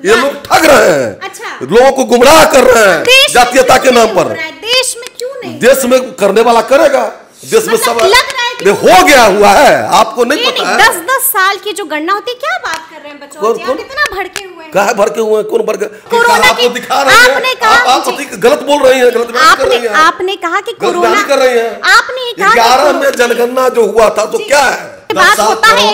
ये लोग ठग रहे हैं। अच्छा। लोगों को गुमराह कर रहे हैं जातीयता के नाम पर। देश में क्यों नहीं? देश में करने वाला करेगा, देश में सब हो गया हुआ है, आपको नहीं पता है। 10-10 साल की जो गणना होती है, क्या बात कर रहे हैं बच्चों? आप इतना भड़के हुए हैं। कहाँ भड़के हुए हैं? कौन भड़के? कोरोना आपको दिखा रहे हैं, आपने कहा आप गलत बोल रही हैं, गलत बात कर रही हैं। आपने कहा कि कोरोना कर रही हैं। आपने कहा 11 में जनगणना जो हुआ था तो क्या है, बात होता है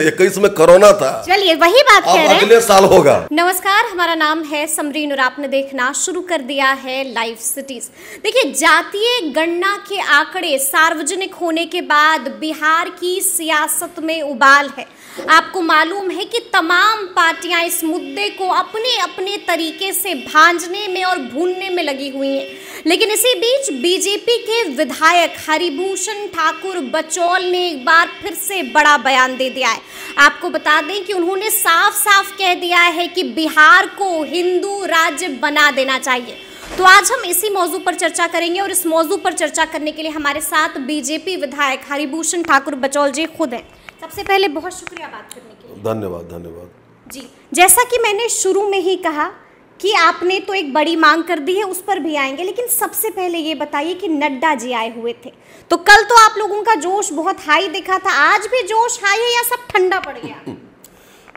21 में कोरोना था। चलिए वही बात कह रहे हैं, अगले साल होगा। नमस्कार, हमारा नाम है समरीन और आपने देखना शुरू कर दिया है लाइव सिटीज। देखिए, जातीय गणना के आंकड़े सार्वजनिक होने के बाद बिहार की सियासत में उबाल है। आपको मालूम है कि तमाम पार्टियां इस मुद्दे को अपने अपने तरीके से भांजने में और भूनने में लगी हुई हैं, लेकिन इसी बीच बीजेपी के विधायक हरिभूषण ठाकुर बचौल ने एक बार फिर से बड़ा बयान दे दिया है। आपको बता दें कि उन्होंने साफ साफ कह दिया है कि बिहार को हिंदू राज्य बना देना चाहिए। तो आज हम इसी मौजू पर चर्चा करेंगे और इस मौजू पर चर्चा करने के लिए हमारे साथ बीजेपी विधायक हरिभूषण ठाकुर बचौल जी खुद हैं। सबसे पहले बहुत शुक्रिया बात करने के लिए। धन्यवाद जी। जैसा कि मैंने शुरू में ही कहा कि आपने तो एक बड़ी मांग कर दी है, उस पर भी आएंगे, लेकिन सबसे पहले ये बताइए कि नड्डा जी आए हुए थे तो कल तो आप लोगों का जोश बहुत हाई दिखा था, आज भी जोश हाई है या सब ठंडा पड़ गया?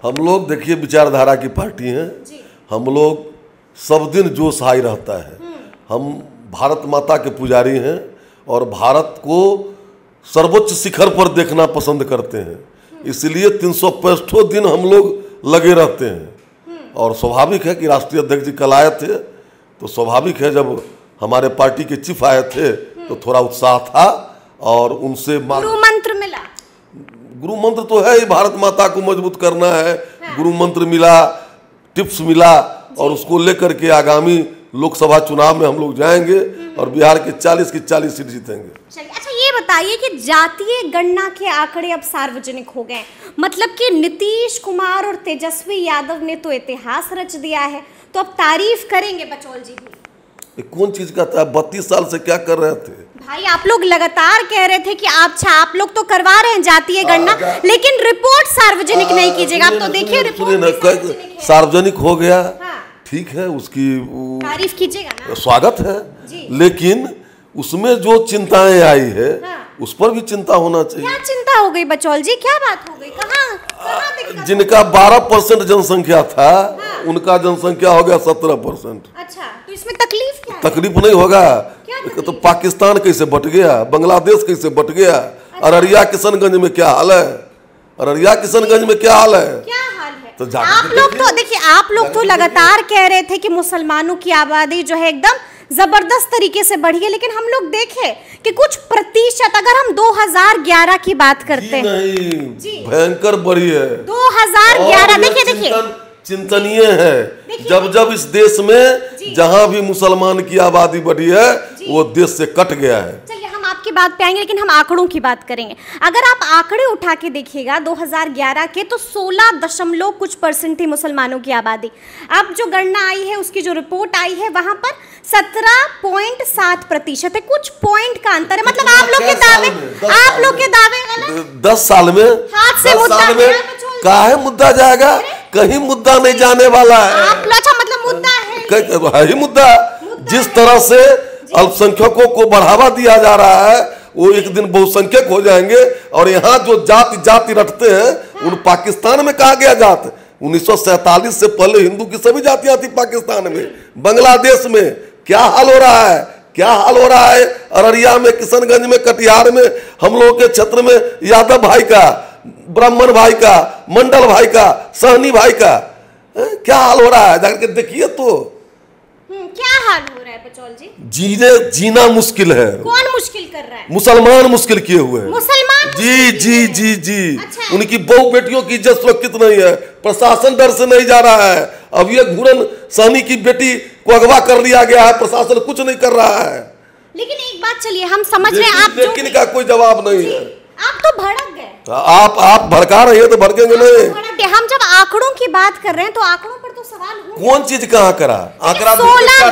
हम लोग देखिए विचारधारा की पार्टी हैं, हम लोग सब दिन जोश हाई रहता है। हम भारत माता के पुजारी हैं और भारत को सर्वोच्च शिखर पर देखना पसंद करते हैं, इसलिए 365 दिन हम लोग लगे रहते हैं। और स्वाभाविक है कि राष्ट्रीय अध्यक्ष जी कल आए थे तो स्वाभाविक है जब हमारे पार्टी के चीफ आए थे तो थोड़ा उत्साह था और उनसे गुरु मंत्र मिला। गुरु मंत्र तो है ही, भारत माता को मजबूत करना है। गुरु मंत्र मिला, टिप्स मिला और उसको लेकर के आगामी लोकसभा चुनाव में हम लोग जाएंगे और बिहार के 40 की 40 सीट जीतेंगे। अच्छा, ये बताइए कि जातीय गणना के आंकड़े अब सार्वजनिक हो गए, मतलब कि नीतीश कुमार और तेजस्वी यादव ने तो इतिहास रच दिया है, तो अब तारीफ करेंगे बचौल जी भी? कौन चीज का था? 32 साल से क्या कर रहे थे भाई? आप लोग लगातार कह रहे थे कि अच्छा आप लोग तो करवा रहे हैं जातीय गणना, लेकिन रिपोर्ट सार्वजनिक नहीं कीजिएगा। आप तो देखिए रिपोर्ट सार्वजनिक हो गया, ठीक है, उसकी तारीफ कीजिएगा ना, स्वागत है, लेकिन उसमें जो चिंताएं आई है उस पर भी चिंता होना चाहिए। क्या चिंता हो गई बचौल जी? क्या बात हो गई? कहाँ जिनका 12% जनसंख्या था उनका जनसंख्या हो गया 17%। अच्छा, तो इसमें तकलीफ क्या है? तकलीफ नहीं होगा तो पाकिस्तान कैसे बट गया, बांग्लादेश कैसे बट गया, अररिया किशनगंज में क्या हाल है, अररिया किशनगंज में क्या हाल है? तो आप लोग तो देखिए, आप लोग तो लगातार कह रहे थे कि मुसलमानों की आबादी जो है एकदम जबरदस्त तरीके से बढ़ी है, लेकिन हम लोग देखे कि कुछ प्रतिशत, अगर हम 2011 की बात करते हैं, भयंकर बढ़ी है 2011। देखिए चिंतनीय है, जब जब इस देश में जहां भी मुसलमान की आबादी बढ़ी है वो देश से कट गया है। की बात पे आएंगे, लेकिन हम आंकड़ों की बात करेंगे। अगर आप आंकड़े उठा के देखिएगा 2011 के, तो 16 कुछ % थी मुसलमानों की आबादी। अब जो गणना आई है, उसकी जो रिपोर्ट आई है, वहां पर 17.7% है, कुछ पॉइंट का अंतर है। मतलब आप लोग के दावे गलत। 10 साल में हाथ से मुद्दा काहे मुद्दा जाएगा? कहीं मुद्दा नहीं जाने वाला है। अच्छा, मतलब मुद्दा है ही मुद्दा। जिस तरह से अल्पसंख्यकों को बढ़ावा दिया जा रहा है वो एक दिन बहुसंख्यक हो जाएंगे। और यहाँ जो जाति रटते हैं उन पाकिस्तान में कहा गया जात? 1947 से पहले हिंदू की सभी जातियां थी पाकिस्तान में। बांग्लादेश में क्या हाल हो रहा है, क्या हाल हो रहा है? अररिया में, किशनगंज में, कटिहार में, हम लोगों के क्षेत्र में यादव भाई का, ब्राह्मण भाई का, मंडल भाई का, सहनी भाई का क्या हाल हो रहा है? जाकर देखिए तो क्या हाल हो रहा है बचौल जी? जीना मुश्किल है। कौन मुश्किल कर रहा है? मुसलमान मुश्किल किए हुए हैं। मुसलमान जी। अच्छा। उनकी बहु बेटियों की इज्जत सुरक्षित नहीं है, प्रशासन डर से नहीं जा रहा है। अब ये घूरन सहनी की बेटी को अगवा कर लिया गया है, प्रशासन कुछ नहीं कर रहा है। लेकिन एक बात, चलिए हम समझ रहे हैं, आप लेकिन का कोई जवाब नहीं है। आप तो भड़क गए। आप भड़का रहे हैं तो भड़केंगे नहीं। हम जब आंकड़ों की बात कर रहे हैं तो आंकड़ों पर तो सवाल हो। कौन चीज कहाँ करा? आंकड़ा 16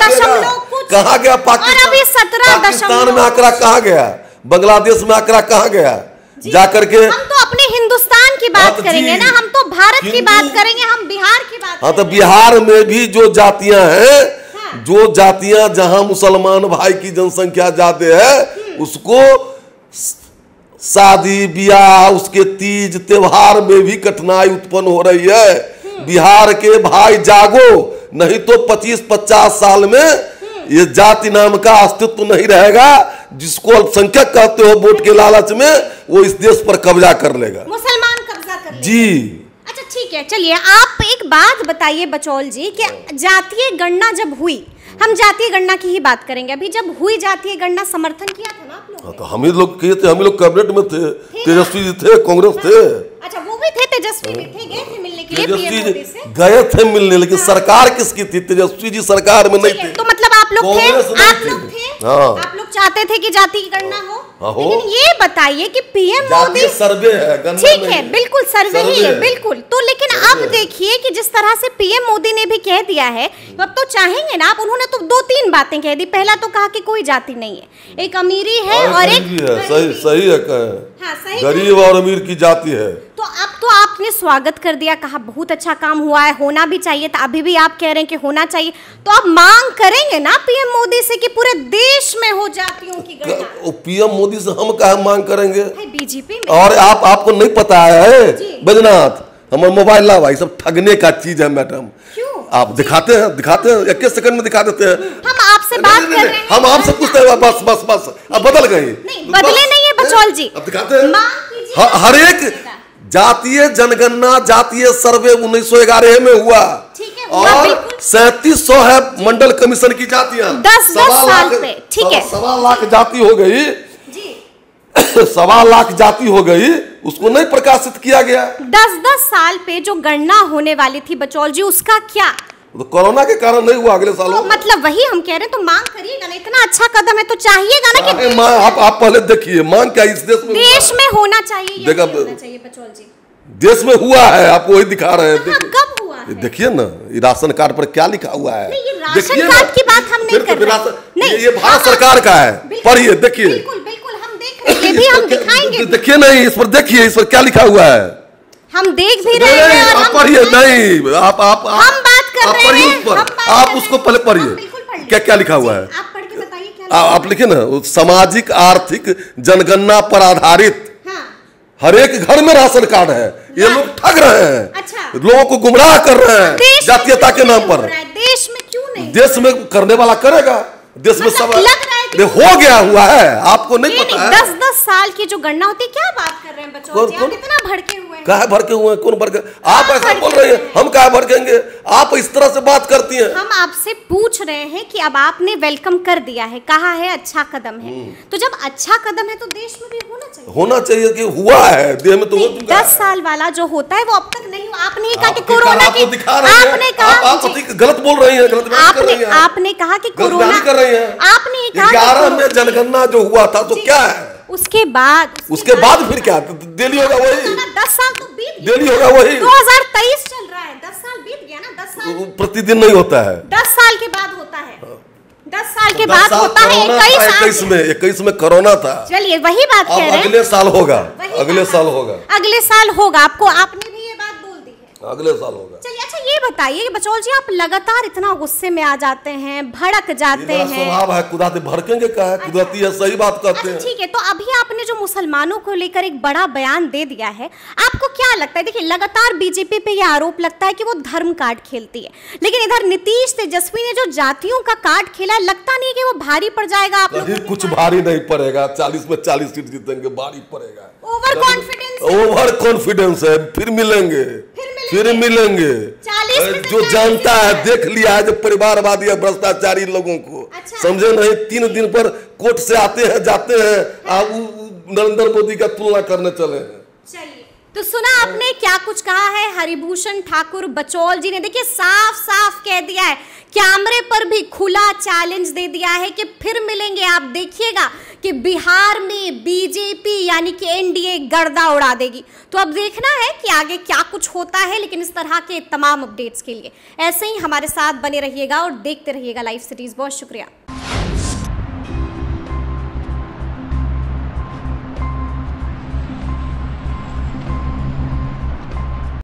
कहाँ गया? पाकिस्तान में आंकड़ा कहाँ गया? बांग्लादेश में आंकड़ा कहाँ गया? जाकर के हम तो अपने हिंदुस्तान की बात करेंगे ना, हम तो भारत की बात करेंगे, हम बिहार की बात हाँ, तो बिहार में भी जो जातियां हैं, जो जातियां जहां मुसलमान भाई की जनसंख्या ज्यादा है, उसको शादी ब्याह, उसके तीज त्योहार में भी कठिनाई उत्पन्न हो रही है। बिहार के भाई जागो, नहीं तो 25-50 साल में ये जाति नाम का अस्तित्व नहीं रहेगा। जिसको अल्पसंख्यक कहते हो वोट के लालच में, वो इस देश पर कब्जा कर लेगा, मुसलमान कब्जा कर लेगा। जी। अच्छा ठीक है, चलिए आप एक बात बताइए बचौल जी कि जातीय गणना जब हुई, हम जातीय गणना की ही बात करेंगे अभी, जब हुई जातीय गणना समर्थन किया था ना आप लोगों ने? तो हम ही लोग किए थे, हम ही लोग कैबिनेट में थे, तेजस्वी जी थे, कांग्रेस थे। अच्छा वो भी थे, तेजस्वी भी थे, गए थे मिलने के लिए पीएम मोदी से? गए थे मिलने, लेकिन सरकार किसकी थी? तेजस्वी जी सरकार में नहीं थे। तो मतलब आप लोग थे, आप लोग थे, आप लोग चाहते थे कि जाति की गणना हो, लेकिन ये बताइए कि पीएम मोदी, सर्वे है, ठीक है बिल्कुल सर्वे ही है बिल्कुल, तो लेकिन अब देखिए कि जिस तरह से पीएम मोदी ने भी कह दिया है, अब तो चाहेंगे ना आप, उन्होंने तो 2-3 बातें कह दी। पहला तो कहा कि कोई जाति नहीं है, एक अमीरी है और एक सही है, गरीब और अमीर की जाति है। तो अब तो आपने स्वागत कर दिया, कहा बहुत अच्छा काम हुआ है, होना भी चाहिए था, अभी भी आप कह रहे हैं कि होना चाहिए, तो आप मांग करेंगे ना पीएम मोदी से कि पूरे देश में हो जातियों की गणना? पीएम मोदी से हम क्या मांग करेंगे? बीजेपी में और आपको नहीं पता है बैजनाथ, हमारा मोबाइल ला भाई, सब ठगने का चीज है मैडम। आप दिखाते हैं 21 सेकंड में दिखा देते हैं। हम आपसे बात कर रहे हैं, हम आपसे पूछते हैं, बस अब बदल गई? नहीं बदले नहीं है बचौल जी, अब दिखाते हैं। हर एक जातीय जनगणना, जातीय सर्वे 1911 में हुआ, और 3700 है मंडल कमीशन की जातियां, 10 साल पे, ठीक है, 1.25 लाख जाति हो गई, 1.25 लाख जाति हो गई, उसको नहीं प्रकाशित किया गया। 10 साल पे जो गणना होने वाली थी बचौल जी, उसका क्या? तो कोरोना के कारण नहीं हुआ, अगले सालों तो मतलब वही हम कह रहे हैं, तो मांग करिएगा ना, इतना अच्छा कदम है तो चाहिएगा ना कि आप पहले देखिए, मांग क्या इस देश में होना चाहिए, देखा चाहिए बचौल जी, देश में हुआ है, आपको वही दिखा रहे हैं। कब हुआ है? देखिए ना, ये राशन कार्ड पर क्या लिखा हुआ है। नहीं, ये राशन कार्ड की बात हम नहीं कर रहे, ये भारत सरकार का है, पढ़िए देखिए, बिल्कुल बिल्कुल हम देख रहे हैं, भी हम दिखाएंगे, देखिए नहीं, इस पर देखिए, इस पर क्या लिखा हुआ है, हम देख भी रहे हैं, और आप पढ़िए, नहीं आप हम बात कर रहे हैं, आप उसको पहले पढ़िए, क्या क्या लिखा हुआ है, आप पढ़ के बताइए क्या। आप लिखिए ना, सामाजिक आर्थिक जनगणना पर आधारित हर एक घर में राशन कार्ड है। ये लोग ठग रहे हैं, अच्छा, लोगों को गुमराह कर रहे हैं जातीयता के नाम पर। देश में क्यों नहीं? देश में करने वाला करेगा, देश में सब हो गया हुआ है, आपको नहीं पता है? 10 साल की जो गणना होती है, क्या बात कर रहे हैं बच्चों, आप इतना भड़के हुए हैं? कहाँ भड़के हुए हैं? कौन भड़के? आप ऐसा बोल रहे हैं, हम कहाँ भड़केंगे? आप इस तरह से बात करती हैं। हम आपसे पूछ रहे हैं कि अब आपने वेलकम कर दिया है, कहा है अच्छा कदम है, तो जब अच्छा कदम है तो देश में भी होना चाहिए कि हुआ है, देश में तो हो चुका है। 10 साल वाला जो होता है वो अब तक नहीं हुआ। आपने कहा कि कोरोना की, आपने कहा गलत बोल रही हैं, आपने कहा कि कोरोना कर रही हैं, आपने कहा 11 में जनगणना जो हुआ था, तो क्या है उसके बाद फिर क्या दिल्ली होगा? वही 10 साल तो बीत गया, दिल्ली होगा वही, 2023 चल रहा है, 10 साल बीत गया ना, 10 साल प्रतिदिन नहीं होता है, 10 साल के बाद होता है, 10 साल के बाद होता है, 21 में कोरोना था। चलिए वही बात कह रहे हैं, अगले साल होगा, अगले साल होगा, आपको, आपने भी ये बात बोल दी है, अगले साल होगा। चलिए अच्छा ये बताइए बचौल जी, आप लगातार इतना गुस्से में आ जाते हैं, भड़क जाते हैं, स्वभाव है, कुदाते भड़केंगे क्या है, कुदरती है, सही बात कहते हैं। ठीक है, तो अभी आपने जो मुसलमानों को लेकर एक बड़ा बयान दे दिया है, आपको क्या लगता है? देखिए लगातार बीजेपी पे ये आरोप लगता है कि वो धर्म कार्ड खेलती है, लेकिन इधर नीतीश तेजस्वी ने जो जातियों का कार्ड खेला है, लगता नहीं कि वो भारी पड़ जाएगा आप लोगों को? कुछ भारी नहीं पड़ेगा, 40 में 40 सीट जीतेंगे, भारी पड़ेगा। ओवर कॉन्फिडेंस है, फिर मिलेंगे। जो जानता है, देख लिया है, जो परिवारवादी या भ्रष्टाचारी लोगों को, समझे नहीं? 3 दिन पर कोर्ट से आते हैं जाते हैं, आप नरेंद्र मोदी का तुलना करने चले हैं। चलिए, तो सुना आपने क्या कुछ कहा है हरिभूषण ठाकुर बचौल जी ने। देखिए साफ साफ कह दिया है, कैमरे पर भी खुला चैलेंज दे दिया है कि फिर मिलेंगे। आप देखिएगा कि बिहार में बीजेपी यानी कि एनडीए गर्दा उड़ा देगी। तो अब देखना है कि आगे क्या कुछ होता है, लेकिन इस तरह के तमाम अपडेट्स के लिए ऐसे ही हमारे साथ बने रहिएगा और देखते रहिएगा लाइव सिटीज। बहुत शुक्रिया।